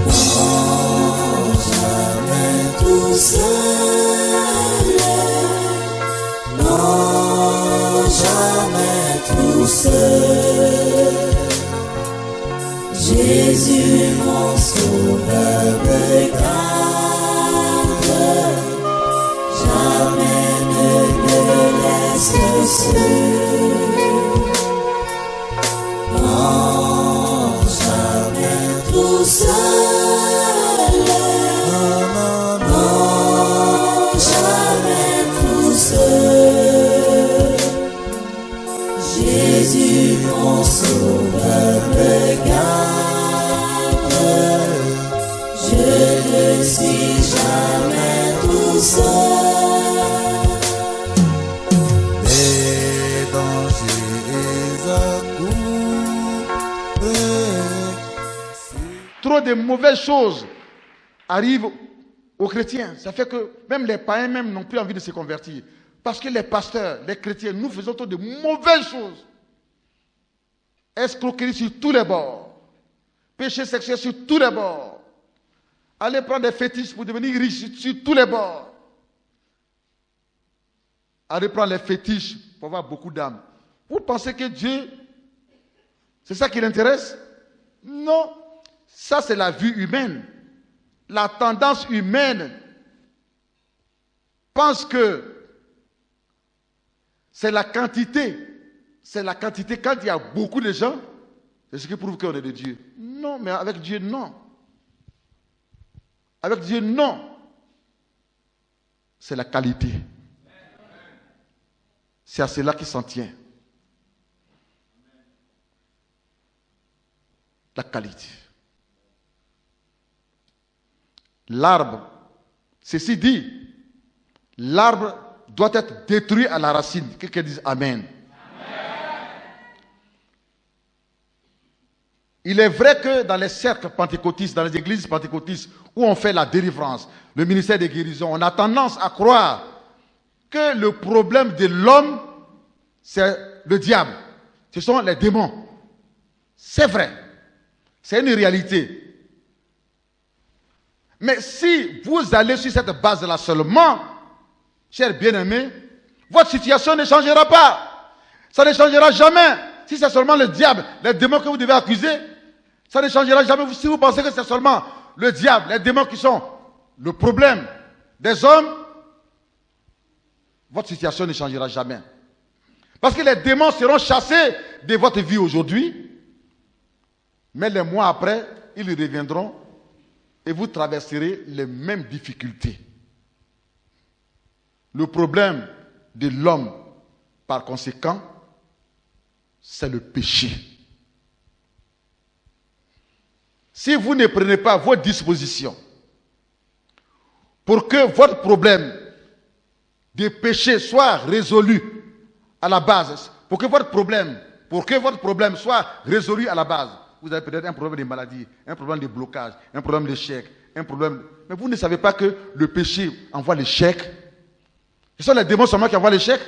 Non, jamais tout seul. Non, jamais tout seul. Jésus, mon sauveur, me garde. Jamais ne me laisse seul. Non, jamais tout seul. Non, jamais tout seul. Jésus, mon sauveur, me garde. Je ne suis jamais tout seul. Les dangers accourent. Trop de mauvaises choses arrivent aux chrétiens. Ça fait que même les païens même n'ont plus envie de se convertir. Parce que les pasteurs, les chrétiens, nous faisons trop de mauvaises choses. Escroquerie sur tous les bords. Péché sexuel sur tous les bords. Aller prendre des fétiches pour devenir riche sur tous les bords. Aller prendre les fétiches pour avoir beaucoup d'âmes. Vous pensez que Dieu, c'est ça qui l'intéresse? Non. Ça, c'est la vue humaine. La tendance humaine pense que c'est la quantité. C'est la quantité. Quand il y a beaucoup de gens, c'est ce qui prouve qu'on est de Dieu. Non, mais avec Dieu, non. Avec Dieu, non. C'est la qualité. C'est à cela qu'il s'en tient. La qualité. L'arbre, ceci dit, l'arbre doit être détruit à la racine. Quelqu'un dise Amen. Il est vrai que dans les cercles pentecôtistes, dans les églises pentecôtistes, où on fait la délivrance, le ministère des guérisons, on a tendance à croire que le problème de l'homme, c'est le diable. Ce sont les démons. C'est vrai. C'est une réalité. Mais si vous allez sur cette base-là seulement, chers bien-aimés, votre situation ne changera pas. Ça ne changera jamais. Si c'est seulement le diable, les démons que vous devez accuser, ça ne changera jamais. Si vous pensez que c'est seulement le diable, les démons qui sont le problème des hommes, votre situation ne changera jamais. Parce que les démons seront chassés de votre vie aujourd'hui, mais les mois après, ils reviendront et vous traverserez les mêmes difficultés. Le problème de l'homme, par conséquent, c'est le péché. Si vous ne prenez pas vos dispositions pour que votre problème de péché soit résolu à la base, pour que votre problème soit résolu à la base, vous avez peut-être un problème de maladie, un problème de blocage, un problème d'échec, un problème... Mais vous ne savez pas que le péché envoie l'échec. Ce sont les démons seulement qui envoient l'échec.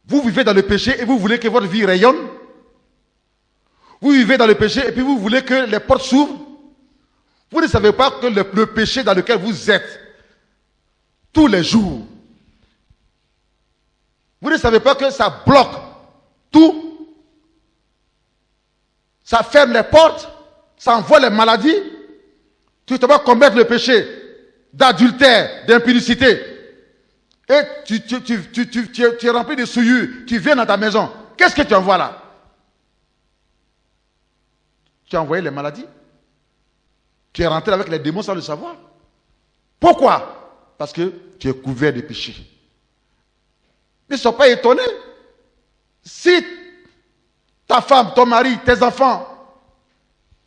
Vous vivez dans le péché et vous voulez que votre vie rayonne. Vous vivez dans le péché et puis vous voulez que les portes s'ouvrent. Vous ne savez pas que le péché dans lequel vous êtes tous les jours, vous ne savez pas que ça bloque tout. Ça ferme les portes, ça envoie les maladies. Tu te vas commettre le péché d'adultère, d'impudicité. Et tu es rempli de souillure. Tu viens dans ta maison. Qu'est-ce que tu envoies là? Tu as envoyé les maladies. Tu es rentré avec les démons sans le savoir. Pourquoi? Parce que tu es couvert de péché. Ne sois pas étonné. Si ta femme, ton mari, tes enfants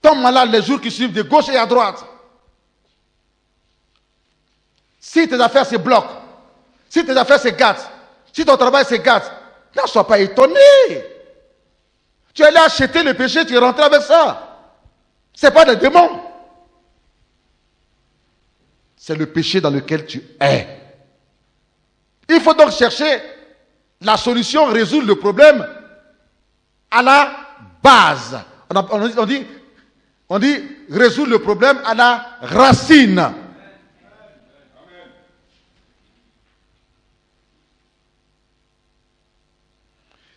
tombent malades les jours qui suivent de gauche et à droite, si tes affaires se bloquent, si tes affaires se gâtent, si ton travail se gâte, ne sois pas étonné. Tu es allé acheter le péché, tu es rentré avec ça. Ce n'est pas des démons. C'est le péché dans lequel tu es. Il faut donc chercher la solution, résoudre le problème à la base. On dit résoudre le problème à la racine.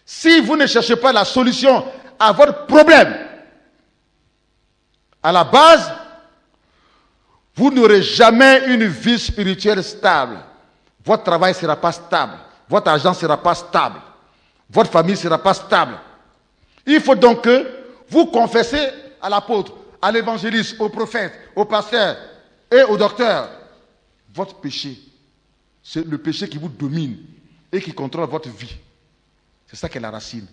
Si vous ne cherchez pas la solution à votre problème à la base, vous n'aurez jamais une vie spirituelle stable. Votre travail ne sera pas stable. Votre argent ne sera pas stable. Votre famille ne sera pas stable. Il faut donc que vous confessez à l'apôtre, à l'évangéliste, au prophète, au pasteur et au docteur votre péché. C'est le péché qui vous domine et qui contrôle votre vie. C'est ça qui est la racine.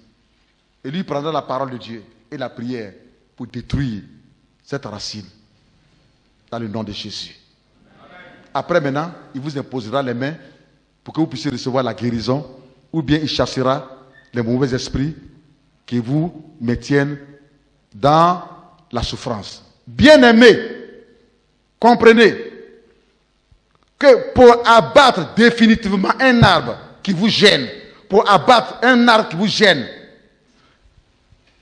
Et lui prendra la parole de Dieu et la prière pour détruire cette racine dans le nom de Jésus. Après maintenant, il vous imposera les mains pour que vous puissiez recevoir la guérison, ou bien il chassera les mauvais esprits qui vous maintiennent dans la souffrance. Bien-aimés, comprenez que pour abattre définitivement un arbre qui vous gêne, pour abattre un arbre qui vous gêne,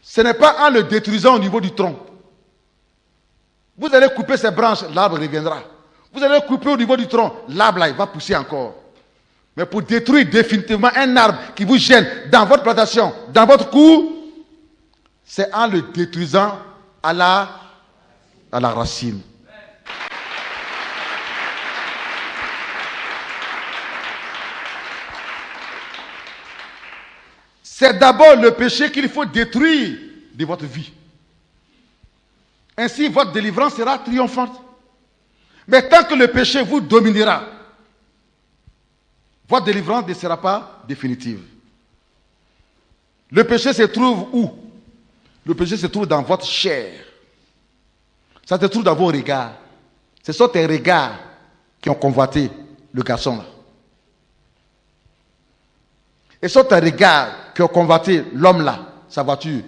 ce n'est pas en le détruisant au niveau du tronc. Vous allez couper ses branches, l'arbre reviendra. Vous allez couper au niveau du tronc, l'arbre là, il va pousser encore. Mais pour détruire définitivement un arbre qui vous gêne dans votre plantation, dans votre cour, c'est en le détruisant à la racine. C'est d'abord le péché qu'il faut détruire de votre vie. Ainsi, votre délivrance sera triomphante. Mais tant que le péché vous dominera, votre délivrance ne sera pas définitive. Le péché se trouve où? Le péché se trouve dans votre chair. Ça se trouve dans vos regards. Ce sont tes regards qui ont convoité le garçon là. Et ce sont tes regards qui ont convoité l'homme là, sa voiture.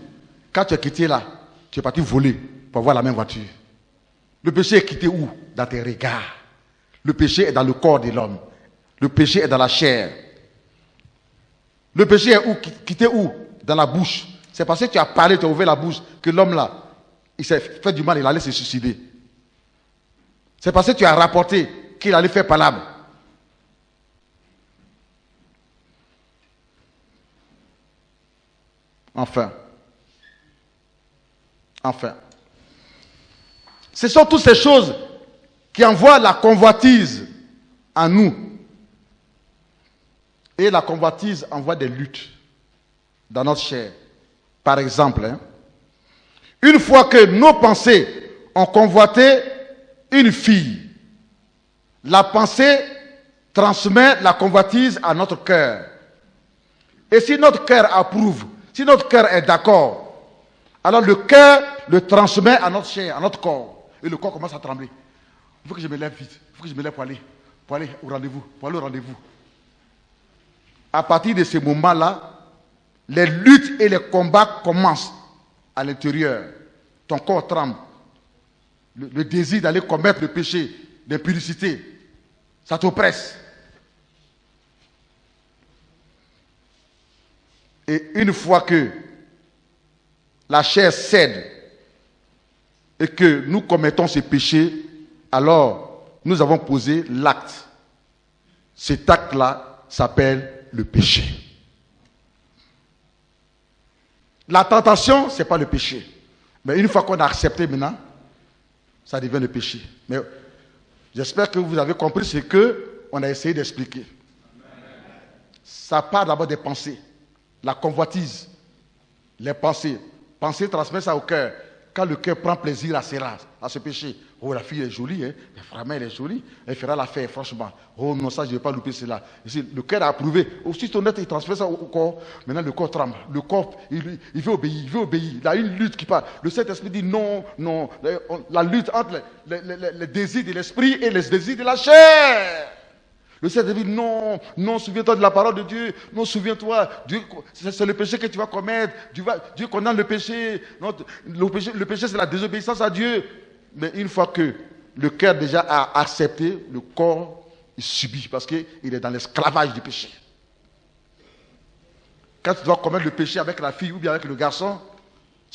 Quand tu es quitté là, tu es parti voler pour avoir la même voiture. Le péché est quitté où? Dans tes regards. Le péché est dans le corps de l'homme. Le péché est dans la chair. Le péché est où? Quitté où? Dans la bouche. C'est parce que tu as parlé, tu as ouvert la bouche, que l'homme là, il s'est fait du mal, il allait se suicider. C'est parce que tu as rapporté qu'il allait faire palabre. Enfin. Ce sont toutes ces choses qui envoient la convoitise en nous. Et la convoitise envoie des luttes dans notre chair. Par exemple, une fois que nos pensées ont convoité une fille, la pensée transmet la convoitise à notre cœur. Et si notre cœur approuve, si notre cœur est d'accord, alors le cœur le transmet à notre chair, à notre corps. Et le corps commence à trembler. Il faut que je me lève vite. Il faut que je me lève pour aller au rendez-vous. Pour aller au rendez-vous. À partir de ce moment-là, les luttes et les combats commencent à l'intérieur. Ton corps tremble. Le désir d'aller commettre le péché, l'impudicité, ça t'oppresse. Et une fois que la chair cède et que nous commettons ce péché, alors nous avons posé l'acte. Cet acte-là s'appelle le péché. La tentation, ce n'est pas le péché. Mais une fois qu'on a accepté maintenant, ça devient le péché. Mais j'espère que vous avez compris ce qu'on a essayé d'expliquer. Ça part d'abord des pensées. La convoitise, les pensées. Pensée transmet ça au cœur. Quand le cœur prend plaisir à ce péché, oh la fille est jolie, hein? Vraiment elle est jolie, elle fera l'affaire franchement. Oh non, ça je ne vais pas louper cela. Le cœur a approuvé. Aussi honnête, il transmet ça au corps. Maintenant le corps tremble. Le corps, il veut obéir, Il a une lutte qui part. Le Saint-Esprit dit non. La lutte entre les désirs de l'esprit et les désirs de la chair. Le Seigneur dit non, souviens-toi de la parole de Dieu. Non, souviens-toi. C'est le péché que tu vas commettre. Dieu condamne le péché. Non, le péché, c'est la désobéissance à Dieu. Mais une fois que le cœur déjà a accepté, le corps, il subit parce qu'il est dans l'esclavage du péché. Quand tu dois commettre le péché avec la fille ou bien avec le garçon,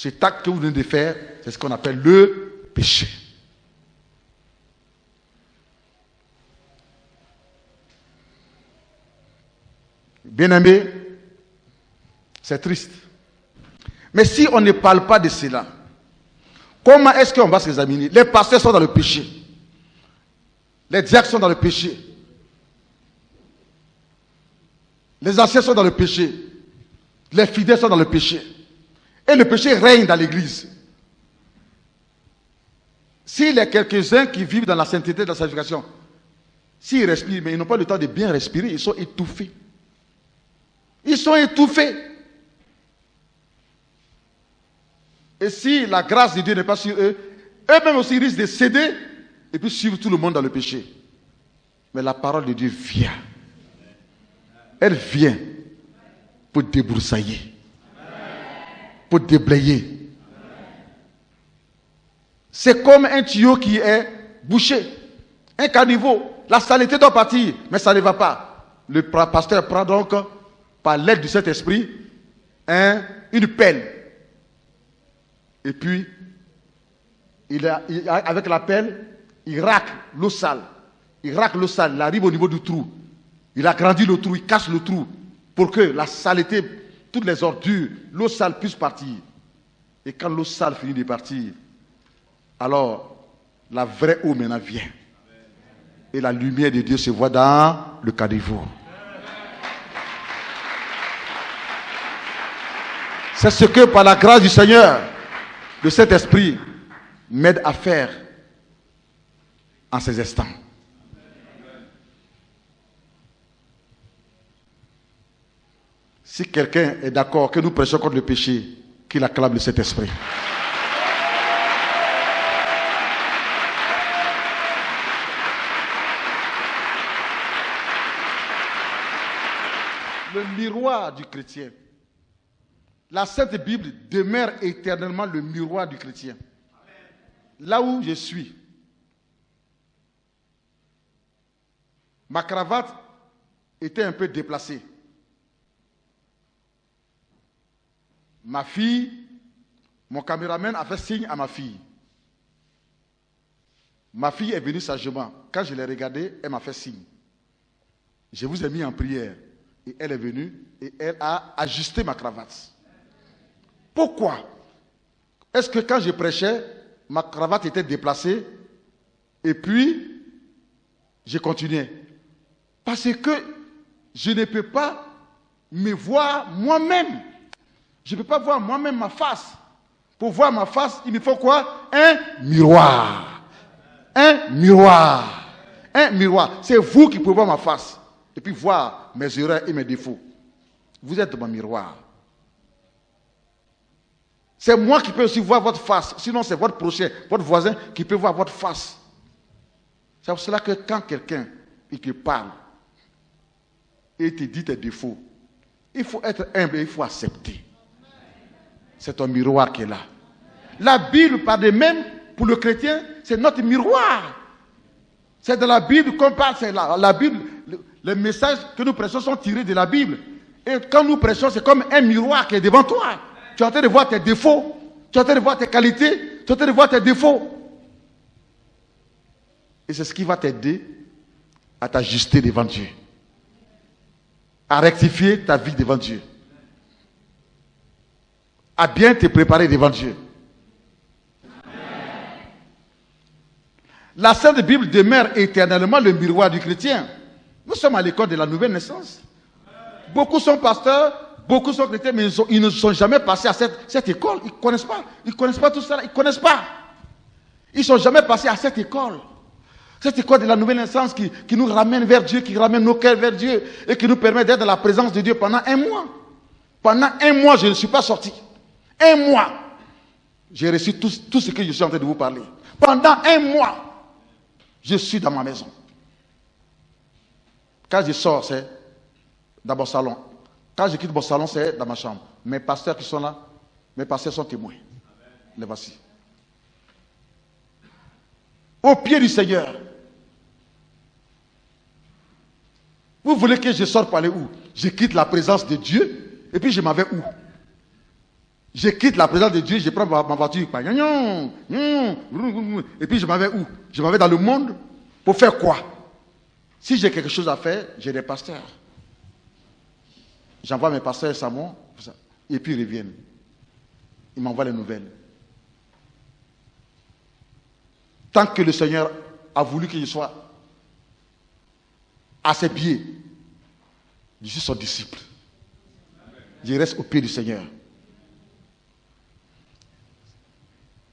Cet acte que vous venez de faire, c'est ce qu'on appelle le péché. Bien-aimé, c'est triste. Mais si on ne parle pas de cela, comment est-ce qu'on va s'examiner? Les pasteurs sont dans le péché. Les diacres sont dans le péché. Les anciens sont dans le péché. Les fidèles sont dans le péché. Et le péché règne dans l'église. S'il y a quelques-uns qui vivent dans la sainteté, dans la sanctification, s'ils respirent, mais ils n'ont pas le temps de bien respirer, ils sont étouffés. Ils sont étouffés. Et si la grâce de Dieu n'est pas sur eux, eux-mêmes aussi risquent de céder et puis suivre tout le monde dans le péché. Mais la parole de Dieu vient. Elle vient pour débroussailler, pour déblayer. C'est comme un tuyau qui est bouché, un caniveau. La saleté doit partir, mais ça ne va pas. Le pasteur prend donc, par l'aide du Saint-Esprit, une pelle. Et puis, avec la pelle, il racle l'eau sale. Il racle l'eau sale, il arrive au niveau du trou. Il agrandit le trou, il casse le trou pour que la saleté, toutes les ordures, l'eau sale puisse partir. Et quand l'eau sale finit de partir, alors la vraie eau maintenant vient. Et la lumière de Dieu se voit dans le caniveau. C'est ce que par la grâce du Seigneur, le Saint-Esprit m'aide à faire en ces instants. Si quelqu'un est d'accord que nous prêchons contre le péché, qu'il acclame le Saint-Esprit. Le miroir du chrétien. La Sainte Bible demeure éternellement le miroir du chrétien. Là où je suis, ma cravate était un peu déplacée. Ma fille, mon caméraman a fait signe à ma fille. Ma fille est venue sagement. Quand je l'ai regardée, elle m'a fait signe. Je vous ai mis en prière. Et elle est venue et elle a ajusté ma cravate. Pourquoi? Est-ce que quand je prêchais, ma cravate était déplacée et puis je continuais? Parce que je ne peux pas me voir moi-même. Je ne peux pas voir moi-même ma face. Pour voir ma face, il me faut quoi? Un miroir. Un miroir. Un miroir. C'est vous qui pouvez voir ma face. Et puis voir mes erreurs et mes défauts. Vous êtes mon miroir. C'est moi qui peux aussi voir votre face. Sinon, c'est votre prochain, votre voisin qui peut voir votre face. C'est pour cela que quand quelqu'un te parle et te dit tes défauts, il faut être humble et il faut accepter. C'est ton miroir qui est là. La Bible, par de même, pour le chrétien, c'est notre miroir. C'est de la Bible qu'on parle. C'est la Bible, les messages que nous prêchons sont tirés de la Bible. Et quand nous prêchons, c'est comme un miroir qui est devant toi. Tu es en train de voir tes défauts. Tu es en train de voir tes qualités. Tu es en train de voir tes défauts. Et c'est ce qui va t'aider à t'ajuster devant Dieu. À rectifier ta vie devant Dieu. À bien te préparer devant Dieu. La Sainte Bible demeure éternellement le miroir du chrétien. Nous sommes à l'école de la nouvelle naissance. Beaucoup sont pasteurs, beaucoup sont chrétiens, mais ils ne sont jamais passés à cette école. Ils ne connaissent pas. Ils ne connaissent pas tout ça. Ils ne connaissent pas. Ils ne sont jamais passés à cette école. Cette école de la nouvelle naissance qui nous ramène vers Dieu, qui ramène nos cœurs vers Dieu et qui nous permet d'être dans la présence de Dieu pendant un mois. Pendant un mois, je ne suis pas sorti. Un mois, j'ai reçu tout ce que je suis en train de vous parler. Pendant un mois, je suis dans ma maison. Quand je sors, c'est dans mon salon. Quand je quitte mon salon, c'est dans ma chambre. Mes pasteurs qui sont là, mes pasteurs sont témoins. Les voici. Au pied du Seigneur. Vous voulez que je sorte pour aller où? Je quitte la présence de Dieu et puis je m'en vais où? Je quitte la présence de Dieu, je prends ma voiture. Et puis je m'en vais où? Je m'en vais dans le monde pour faire quoi? Si j'ai quelque chose à faire, j'ai des pasteurs. J'envoie mes pasteurs à Samon, et puis ils reviennent. Ils m'envoient les nouvelles. Tant que le Seigneur a voulu que je sois à ses pieds, je suis son disciple. Je reste au pied du Seigneur.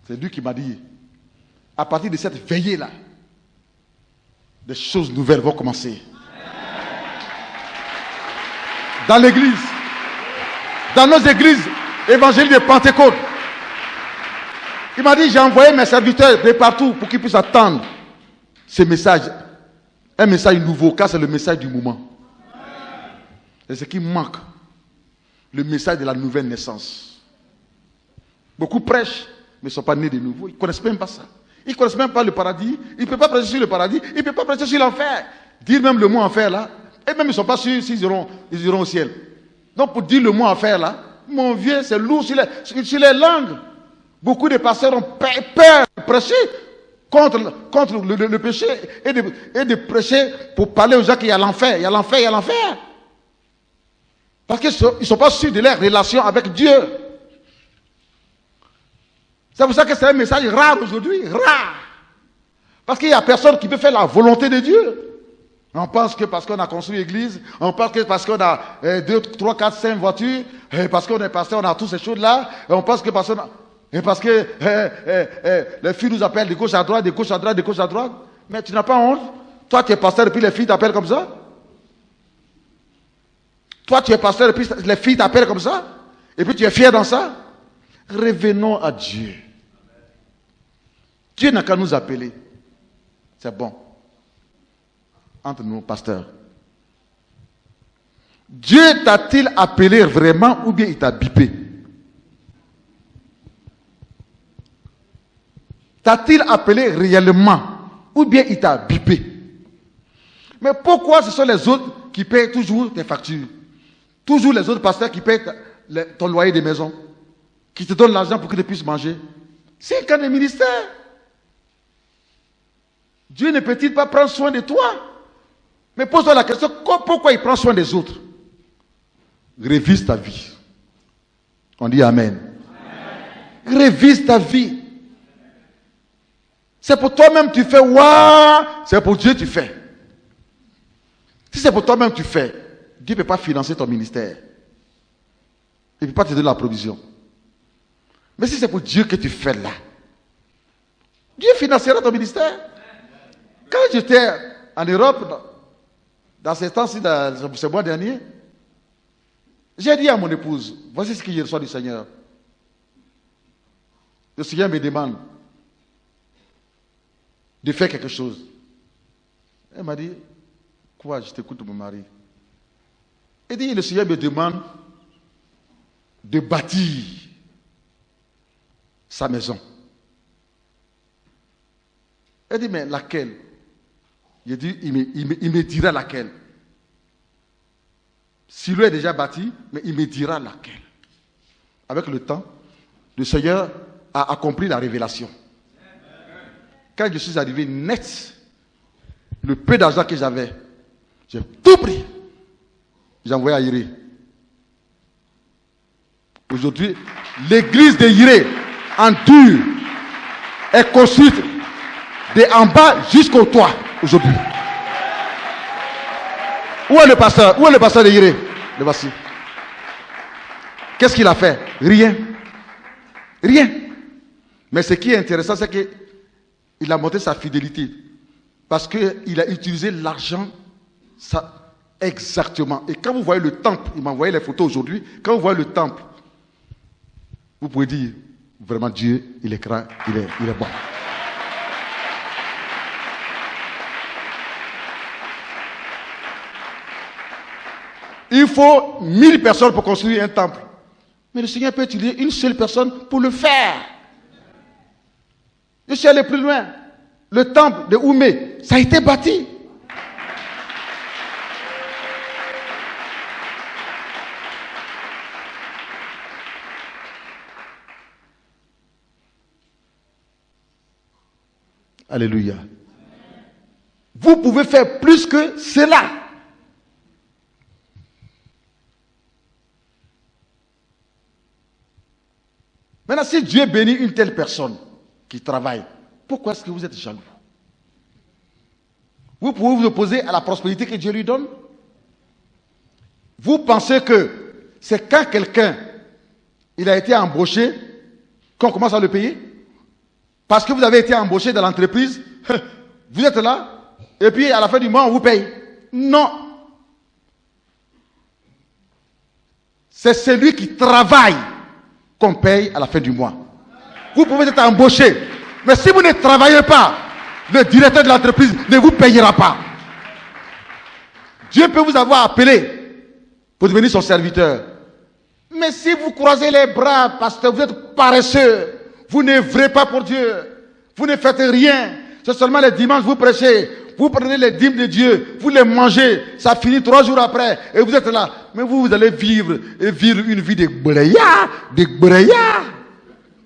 C'est lui qui m'a dit, à partir de cette veillée-là, des choses nouvelles vont commencer. Dans l'église, dans nos églises évangéliques de Pentecôte, il m'a dit, j'ai envoyé mes serviteurs de partout pour qu'ils puissent attendre ce message. Un message nouveau, car c'est le message du moment. Et ce qui manque, le message de la nouvelle naissance. Beaucoup prêchent, mais ne sont pas nés de nouveau. Ils ne connaissent même pas ça. Ils ne connaissent même pas le paradis. Ils ne peuvent pas prêcher sur le paradis. Ils ne peuvent pas prêcher sur l'enfer. Dire même le mot enfer là. Et même ils ne sont pas sûrs s'ils iront au ciel. Donc pour dire le mot enfer là, mon vieux, c'est lourd sur les langues. Beaucoup de pasteurs ont peur de prêcher contre le péché et de prêcher pour parler aux gens qu'il y a l'enfer. Il y a l'enfer, il y a l'enfer. Parce qu'ils ne sont pas sûrs de leur relation avec Dieu. C'est pour ça que c'est un message rare aujourd'hui, rare. Parce qu'il n'y a personne qui peut faire la volonté de Dieu. On pense que parce qu'on a construit l'église, on pense que parce qu'on a 2, 3, 4, 5 voitures, parce qu'on est pasteur, on a toutes ces choses-là, on pense que parce que les filles nous appellent de gauche à droite, de gauche à droite, de gauche à droite. Mais tu n'as pas honte. Toi, tu es pasteur et puis les filles t'appellent comme ça. Toi, tu es pasteur et puis les filles t'appellent comme ça. Et puis tu es fier dans ça. Revenons à Dieu. Dieu n'a qu'à nous appeler. C'est bon. Entre nous, pasteurs. Dieu t'a-t-il appelé vraiment ou bien il t'a bipé? T'a-t-il appelé réellement ou bien il t'a bipé? Mais pourquoi ce sont les autres qui payent toujours tes factures? Toujours les autres pasteurs qui payent ton loyer de maison, qui te donnent l'argent pour que tu puisses manger? C'est un cas de ministère. Dieu ne peut-il pas prendre soin de toi? Mais pose-toi la question, pourquoi il prend soin des autres? Révise ta vie. On dit Amen. Révise ta vie. C'est pour toi-même tu fais, waouh, c'est pour Dieu tu fais. Si c'est pour toi-même tu fais, Dieu ne peut pas financer ton ministère. Il ne peut pas te donner la provision. Mais si c'est pour Dieu que tu fais là, Dieu financera ton ministère. Quand j'étais en Europe, dans ces temps-ci, ce mois dernier, j'ai dit à mon épouse, voici ce que je reçois du Seigneur. Le Seigneur me demande de faire quelque chose. Elle m'a dit, quoi, je t'écoute mon mari. Elle dit, le Seigneur me demande de bâtir sa maison. Elle dit, mais laquelle? Il dit, il me dira laquelle. Silo est déjà bâti, mais il me dira laquelle. Avec le temps, le Seigneur a accompli la révélation. Quand je suis arrivé net, le peu d'argent que j'avais, j'ai tout pris. J'ai envoyé à Iré. Aujourd'hui, l'église de Iré, en dur, est construite de en bas jusqu'au toit. Aujourd'hui. Où est le pasteur? Où est le pasteur de Iré? Le voici. Qu'est-ce qu'il a fait? Rien. Rien. Mais ce qui est intéressant, c'est qu'il a montré sa fidélité. Parce qu'il a utilisé l'argent exactement. Et quand vous voyez le temple, il m'a envoyé les photos aujourd'hui, quand vous voyez le temple, vous pouvez dire, vraiment Dieu, il est grand, il est bon. Il faut 1000 personnes pour construire un temple. Mais le Seigneur peut utiliser une seule personne pour le faire. Je suis allé plus loin. Le temple de Oumé, ça a été bâti. Alléluia. Vous pouvez faire plus que cela. Maintenant, si Dieu bénit une telle personne qui travaille, pourquoi est-ce que vous êtes jaloux? Vous pouvez vous opposer à la prospérité que Dieu lui donne? Vous pensez que c'est quand quelqu'un il a été embauché qu'on commence à le payer? Parce que vous avez été embauché dans l'entreprise, vous êtes là, et puis à la fin du mois, on vous paye. Non. C'est celui qui travaille qu'on paye à la fin du mois. Vous pouvez être embauché, mais si vous ne travaillez pas, le directeur de l'entreprise ne vous payera pas. Dieu peut vous avoir appelé pour devenir son serviteur. Mais si vous croisez les bras parce que vous êtes paresseux, vous n'œuvrez pas pour Dieu, vous ne faites rien, c'est seulement les dimanches vous prêchez, vous prenez les dîmes de Dieu, vous les mangez, ça finit 3 jours après, et vous êtes là. Mais vous allez vivre une vie de bréa.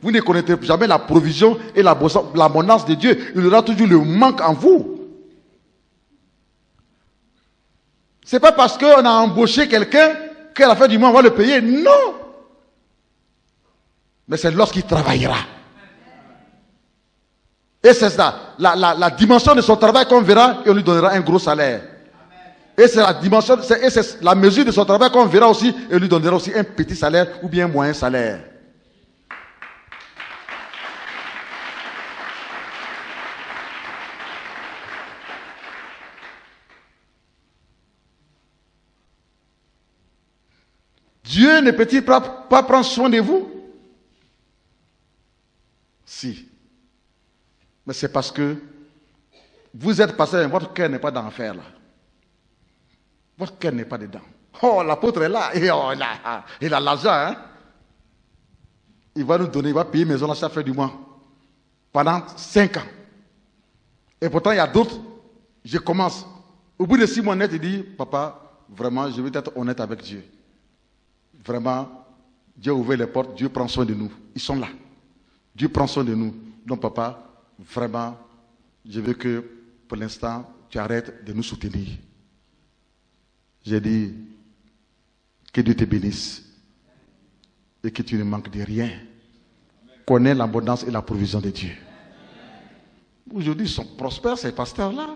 Vous ne connaîtrez jamais la provision et l'abondance de Dieu. Il y aura toujours le manque en vous. Ce n'est pas parce qu'on a embauché quelqu'un qu'à la fin du mois on va le payer. Non. Mais c'est lorsqu'il travaillera. Et c'est ça, la dimension de son travail qu'on verra et on lui donnera un gros salaire. Et c'est la dimension, c'est la mesure de son travail qu'on verra aussi et on lui donnera aussi un petit salaire ou bien un moyen salaire. Dieu ne peut-il pas prendre soin de vous? Si. Mais c'est parce que vous êtes passé, votre cœur n'est pas dans l'enfer là. Votre cœur n'est pas dedans. Oh, l'apôtre est là. Et oh, il a l'argent. Hein? Il va nous donner, il va payer maison à chaque fin du mois. Pendant 5 ans. Et pourtant, il y a d'autres. Je commence. Au bout de 6 mois net, il dit, papa, vraiment, je veux être honnête avec Dieu. Vraiment, Dieu a ouvert les portes, Dieu prend soin de nous. Ils sont là. Dieu prend soin de nous. Donc, papa, vraiment, je veux que, pour l'instant, tu arrêtes de nous soutenir. J'ai dit, que Dieu te bénisse et que tu ne manques de rien. Connais l'abondance et la provision de Dieu. Aujourd'hui, ils sont prospères, ces pasteurs-là.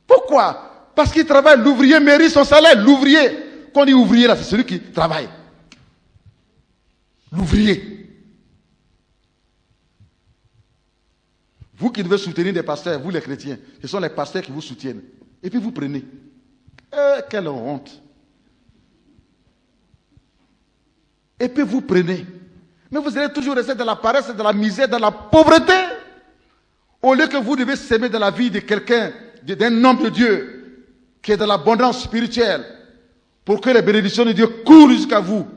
Pourquoi? Parce qu'ils travaillent. L'ouvrier mérite son salaire. L'ouvrier, quand on dit ouvrier, là, c'est celui qui travaille. L'ouvrier. Vous qui devez soutenir des pasteurs, vous les chrétiens, ce sont les pasteurs qui vous soutiennent. Et puis vous prenez. Quelle honte. Et puis vous prenez. Mais vous allez toujours rester dans la paresse, dans la misère, dans la pauvreté. Au lieu que vous devez s'aimer dans la vie de quelqu'un, d'un homme de Dieu, qui est dans l'abondance spirituelle, pour que les bénédictions de Dieu courent jusqu'à vous.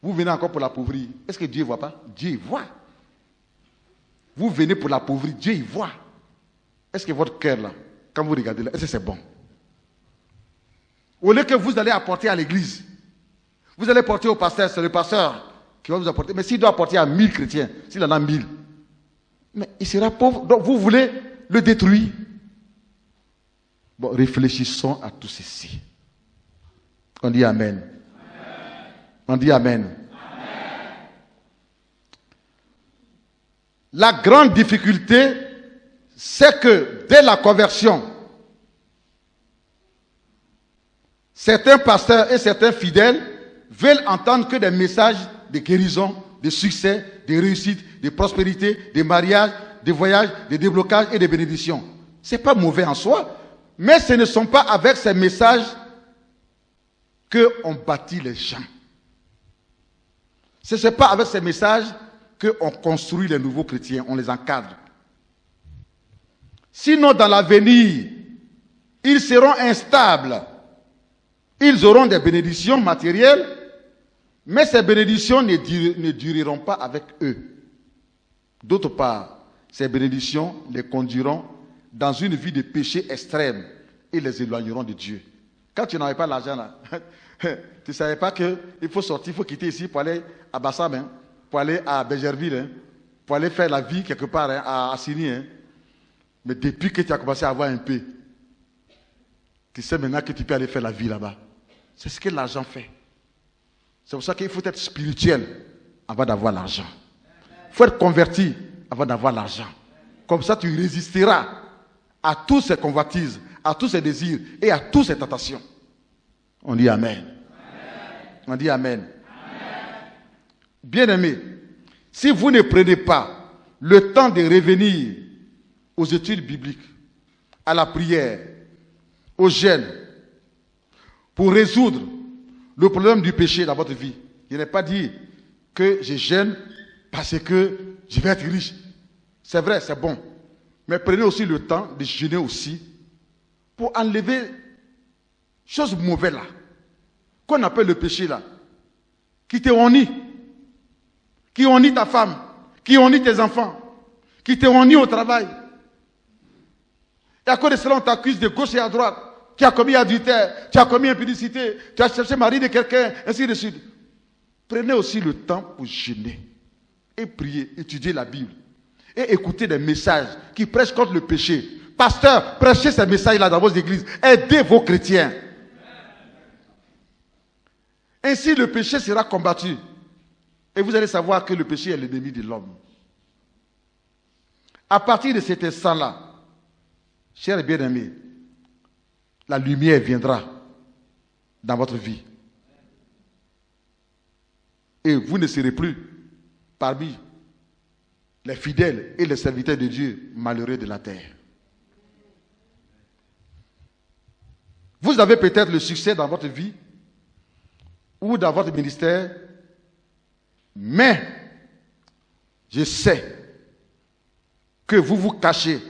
Vous venez encore pour l'appauvrir. Est-ce que Dieu ne voit pas? Dieu voit. Vous venez pour l'appauvrir, Dieu y voit. Est-ce que votre cœur là, quand vous regardez là, est-ce que c'est bon? Au lieu que vous allez apporter à l'église, vous allez porter au pasteur, c'est le pasteur qui va vous apporter. Mais s'il doit apporter à 1000 chrétiens, s'il en a 1000, mais il sera pauvre. Donc vous voulez le détruire. Bon, réfléchissons à tout ceci. On dit Amen. On dit Amen. La grande difficulté, c'est que dès la conversion, certains pasteurs et certains fidèles veulent entendre que des messages de guérison, de succès, de réussite, de prospérité, de mariage, de voyage, de déblocage et de bénédiction. Ce n'est pas mauvais en soi, mais ce ne sont pas avec ces messages qu'on bâtit les gens. Ce n'est pas avec ces messages qu'on construit les nouveaux chrétiens, on les encadre. Sinon, dans l'avenir, ils seront instables. Ils auront des bénédictions matérielles, mais ces bénédictions ne dureront pas avec eux. D'autre part, ces bénédictions les conduiront dans une vie de péché extrême et les éloigneront de Dieu. Quand tu n'avais pas l'argent là, tu ne savais pas qu'il faut sortir, il faut quitter ici pour aller à Bassam, pour aller à Bégerville, pour aller faire la vie quelque part à Assini. Mais depuis que tu as commencé à avoir un peu, tu sais maintenant que tu peux aller faire la vie là-bas. C'est ce que l'argent fait. C'est pour ça qu'il faut être spirituel avant d'avoir l'argent. Il faut être converti avant d'avoir l'argent. Comme ça, tu résisteras à tous ces convoitises, à tous ces désirs et à toutes ces tentations. On dit Amen. On dit Amen. Bien-aimés, si vous ne prenez pas le temps de revenir aux études bibliques, à la prière, au jeûne, pour résoudre le problème du péché dans votre vie, je n'ai pas dit que je jeûne parce que je vais être riche. C'est vrai, c'est bon. Mais prenez aussi le temps de jeûner aussi pour enlever choses mauvaises là, qu'on appelle le péché là, qui te honnie, qui honnie ta femme, qui honnie tes enfants, qui te honnie au travail. Et à cause de cela, on t'accuse de gauche et à droite. Tu as commis adultère, tu as commis impudicité, tu as cherché mari de quelqu'un, ainsi de suite. Prenez aussi le temps pour jeûner et prier, étudier la Bible et écouter des messages qui prêchent contre le péché. Pasteur, prêchez ces messages-là dans vos églises. Aidez vos chrétiens. Ainsi, le péché sera combattu. Et vous allez savoir que le péché est l'ennemi de l'homme. À partir de cet instant-là, chers bien-aimés, la lumière viendra dans votre vie. Et vous ne serez plus parmi les fidèles et les serviteurs de Dieu malheureux de la terre. Vous avez peut-être le succès dans votre vie ou dans votre ministère, mais je sais que vous vous cachez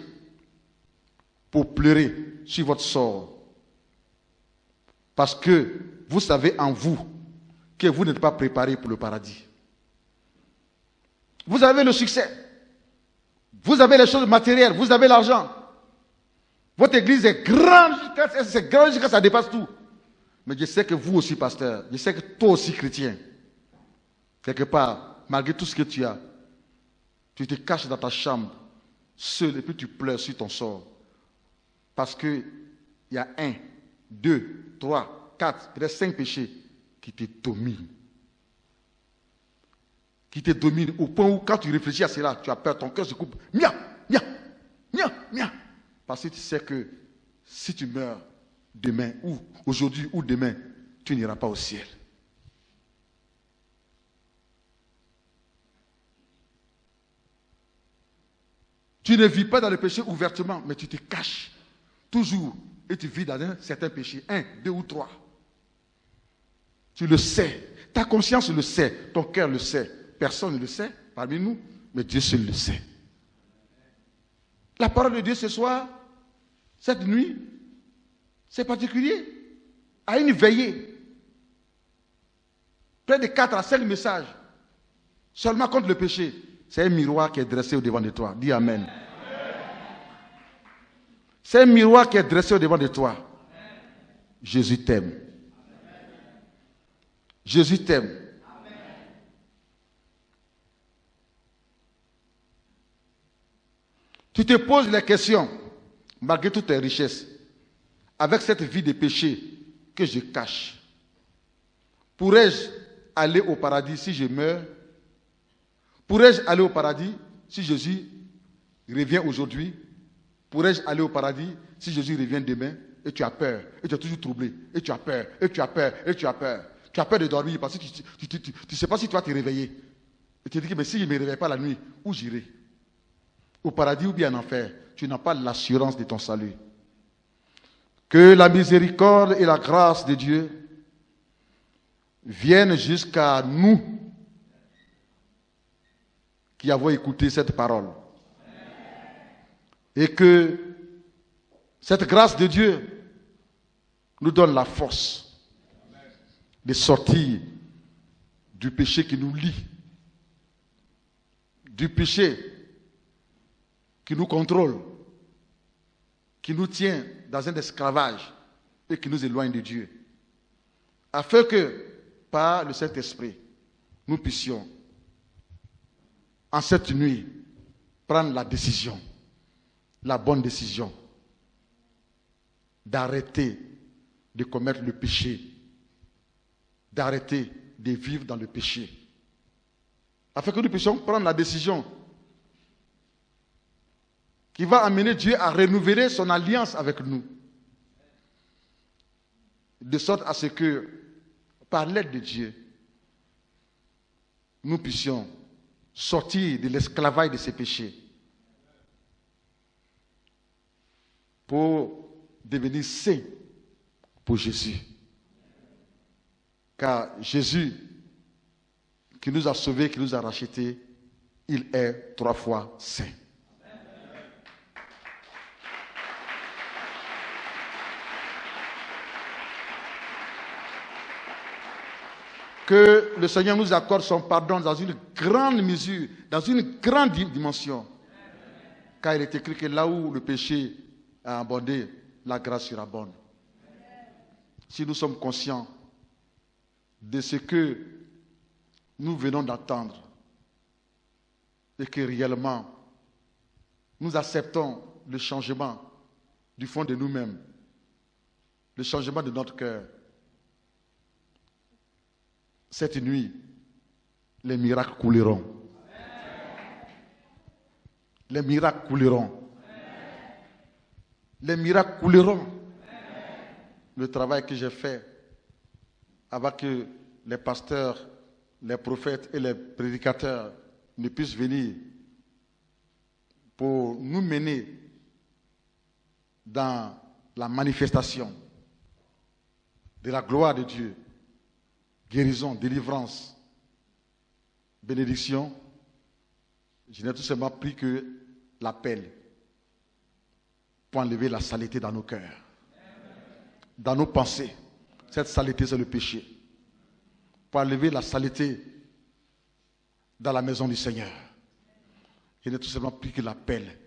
pour pleurer sur votre sort. Parce que vous savez en vous que vous n'êtes pas préparé pour le paradis. Vous avez le succès. Vous avez les choses matérielles. Vous avez l'argent. Votre église est grande. C'est grand jusqu'à ça dépasse tout. Mais je sais que vous aussi, pasteur, je sais que toi aussi, chrétien, quelque part, malgré tout ce que tu as, tu te caches dans ta chambre, seul, et puis tu pleures sur ton sort. Parce qu'il y a 1, 2, 3, 4, peut-être 5 péchés qui te dominent. Qui te dominent au point où quand tu réfléchis à cela, tu as peur, ton cœur se coupe. Mia, mia, mia, mia. Parce que tu sais que si tu meurs demain, ou aujourd'hui, ou demain, tu n'iras pas au ciel. Tu ne vis pas dans le péché ouvertement, mais tu te caches toujours et tu vis dans un certain péché. 1, 2 ou 3. Tu le sais. Ta conscience le sait. Ton cœur le sait. Personne ne le sait parmi nous, mais Dieu seul le sait. La parole de Dieu ce soir, cette nuit, c'est particulier. À une veillée, près de 4 à 5 messages, seulement contre le péché. C'est un miroir qui est dressé au devant de toi. Dis Amen. C'est un miroir qui est dressé au devant de toi. Jésus t'aime. Jésus t'aime. Tu te poses les questions, malgré toutes tes richesses, avec cette vie de péché que je cache. Pourrais-je aller au paradis si je meurs? Pourrais-je aller au paradis si Jésus revient aujourd'hui? Pourrais-je aller au paradis si Jésus revient demain? Et tu as peur, et tu es toujours troublé, et tu as peur, et tu as peur, et tu as peur. Tu as peur de dormir parce que tu ne sais pas si tu vas te réveiller. Et tu te dis que mais si je ne me réveille pas la nuit, où j'irai? Au paradis ou bien en enfer? Tu n'as pas l'assurance de ton salut. Que la miséricorde et la grâce de Dieu viennent jusqu'à nous qui avons écouté cette parole. Et que cette grâce de Dieu nous donne la force de sortir du péché qui nous lie, du péché qui nous contrôle, qui nous tient dans un esclavage et qui nous éloigne de Dieu. Afin que, par le Saint-Esprit, nous puissions en cette nuit, prendre la décision, la bonne décision, d'arrêter de commettre le péché, d'arrêter de vivre dans le péché, afin que nous puissions prendre la décision qui va amener Dieu à renouveler son alliance avec nous, de sorte à ce que, par l'aide de Dieu, nous puissions sortir de l'esclavage de ces péchés pour devenir saints pour Jésus. Car Jésus, qui nous a sauvés, qui nous a rachetés, il est 3 fois saint. Que le Seigneur nous accorde son pardon dans une grande mesure, dans une grande dimension. Car il est écrit que là où le péché a abondé, la grâce surabonde. Si nous sommes conscients de ce que nous venons d'entendre et que réellement nous acceptons le changement du fond de nous-mêmes, le changement de notre cœur, cette nuit, les miracles couleront. Les miracles couleront. Les miracles couleront. Le travail que j'ai fait avant que les pasteurs, les prophètes et les prédicateurs ne puissent venir pour nous mener dans la manifestation de la gloire de Dieu, guérison, délivrance, bénédiction, je n'ai tout simplement pris que l'appel pour enlever la saleté dans nos cœurs, dans nos pensées. Cette saleté, c'est le péché. Pour enlever la saleté dans la maison du Seigneur. Je n'ai tout simplement pris que l'appel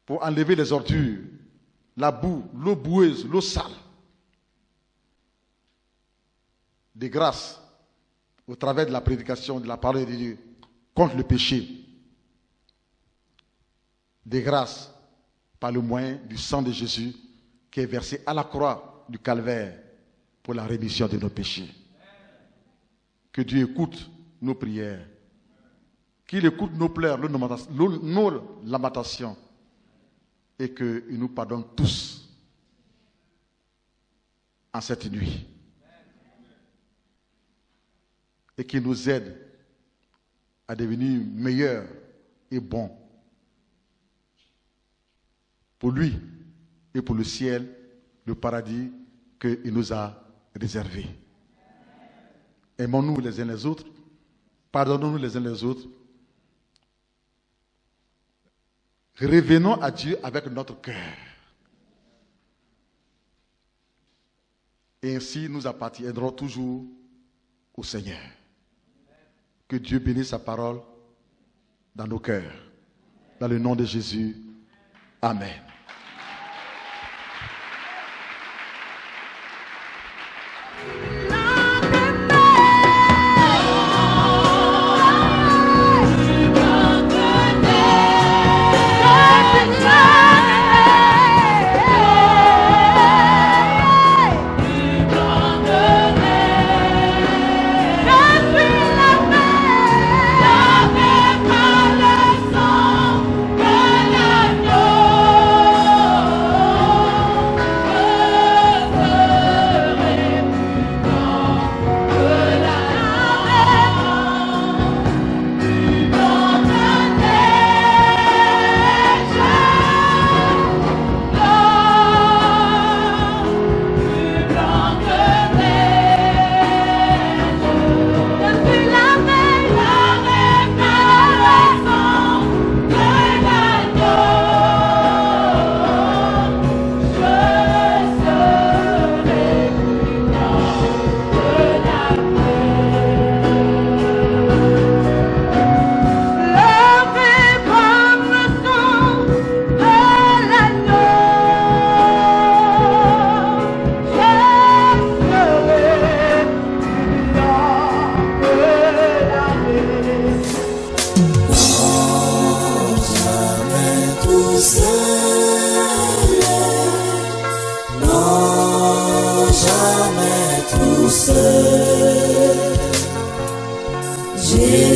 pour enlever les ordures, la boue, l'eau boueuse, l'eau sale. De grâce, au travers de la prédication de la parole de Dieu, contre le péché. De grâce, par le moyen du sang de Jésus qui est versé à la croix du calvaire pour la rémission de nos péchés. Que Dieu écoute nos prières, qu'il écoute nos pleurs, nos lamentations, et qu'il nous pardonne tous en cette nuit. Et qu'il nous aide à devenir meilleurs et bons pour lui et pour le ciel, le paradis qu'il nous a réservé. Aimons-nous les uns les autres, pardonnons-nous les uns les autres, revenons à Dieu avec notre cœur. Et ainsi nous appartiendrons toujours au Seigneur. Que Dieu bénisse sa parole dans nos cœurs. Dans le nom de Jésus. Amen. Oh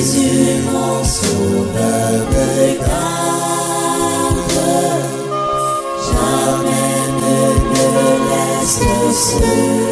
Jésus, mon sauveur, me garde. Jamais ne me laisse seul.